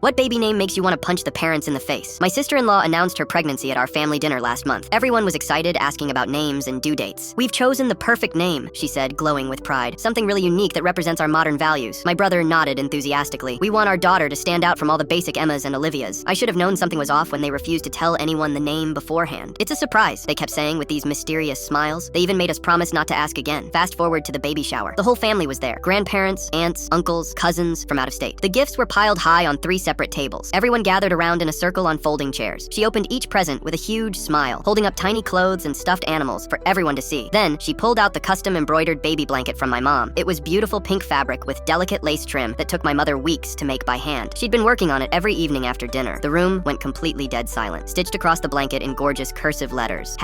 What baby name makes you want to punch the parents in the face? My sister-in-law announced her pregnancy at our family dinner last month. Everyone was excited, asking about names and due dates. "We've chosen the perfect name," she said, glowing with pride. "Something really unique that represents our modern values." My brother nodded enthusiastically. "We want our daughter to stand out from all the basic Emmas and Olivias. I should have known something was off when they refused to tell anyone the name beforehand. It's a surprise," they kept saying with these mysterious smiles. They even made us promise not to ask again. Fast forward to the baby shower. The whole family was there. Grandparents, aunts, uncles, cousins from out of state. The gifts were piled high on 3 separate tables. Everyone gathered around in a circle on folding chairs. She opened each present with a huge smile, holding up tiny clothes and stuffed animals for everyone to see. Then, she pulled out the custom embroidered baby blanket from my mom. It was beautiful pink fabric with delicate lace trim that took my mother weeks to make by hand. She'd been working on it every evening after dinner. The room went completely dead silent. Stitched across the blanket in gorgeous cursive letters,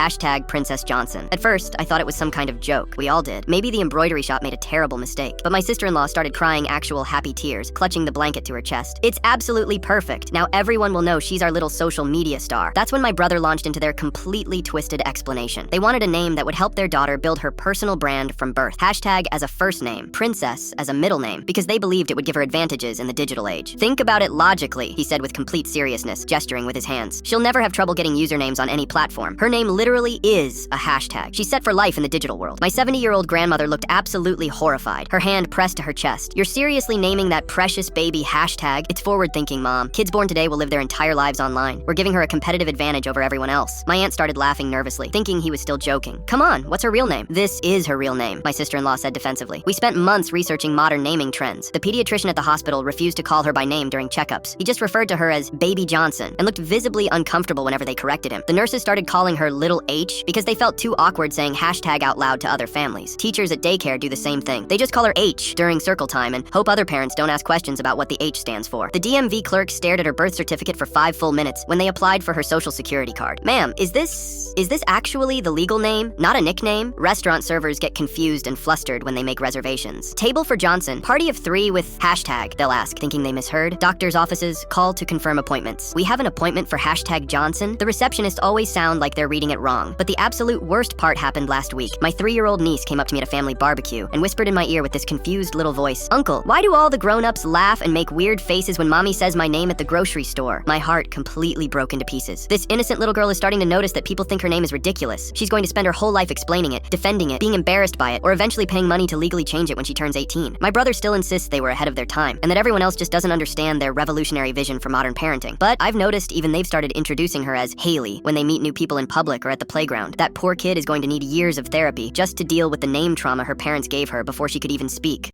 #Princess Johnson. At first, I thought it was some kind of joke. We all did. Maybe the embroidery shop made a terrible mistake. But my sister-in-law started crying actual happy tears, clutching the blanket to her chest. "It's absolutely perfect. Now everyone will know she's our little social media star." That's when my brother launched into their completely twisted explanation. They wanted a name that would help their daughter build her personal brand from birth. # as a first name, Princess as a middle name, because they believed it would give her advantages in the digital age. "Think about it logically," he said with complete seriousness, gesturing with his hands. "She'll never have trouble getting usernames on any platform. Her name literally is a hashtag. She's set for life in the digital world." My 70-year-old grandmother looked absolutely horrified, her hand pressed to her chest. "You're seriously naming that precious baby #? It's forward-thinking, Mom. Kids born today will live their entire lives online. We're giving her a competitive advantage over everyone else." My aunt started laughing nervously, thinking he was still joking. "Come on, what's her real name?" "This is her real name," my sister-in-law said defensively. "We spent months researching modern naming trends. The pediatrician at the hospital refused to call her by name during checkups. He just referred to her as Baby Johnson and looked visibly uncomfortable whenever they corrected him. The nurses started calling her Little H because they felt too awkward saying # out loud to other families. Teachers at daycare do the same thing. They just call her H during circle time and hope other parents don't ask questions about what the H stands for." The DMV clerk stared at her birth certificate for 5 full minutes when they applied for her social security card. "Ma'am, is this actually the legal name, not a nickname?" Restaurant servers get confused and flustered when they make reservations. "Table for Johnson, party of 3 with #," they'll ask, thinking they misheard. Doctors' offices call to confirm appointments. "We have an appointment for #Johnson." The receptionists always sound like they're reading it wrong. But the absolute worst part happened last week. My 3-year-old niece came up to me at a family barbecue and whispered in my ear with this confused little voice, "Uncle, why do all the grown-ups laugh and make weird faces when Mommy says my name at the grocery store?" My heart completely broke into pieces. This innocent little girl is starting to notice that people think her name is ridiculous. She's going to spend her whole life explaining it, defending it, being embarrassed by it, or eventually paying money to legally change it when she turns 18. My brother still insists they were ahead of their time, and that everyone else just doesn't understand their revolutionary vision for modern parenting. But I've noticed even they've started introducing her as Haley when they meet new people in public or at the playground. That poor kid is going to need years of therapy just to deal with the name trauma her parents gave her before she could even speak.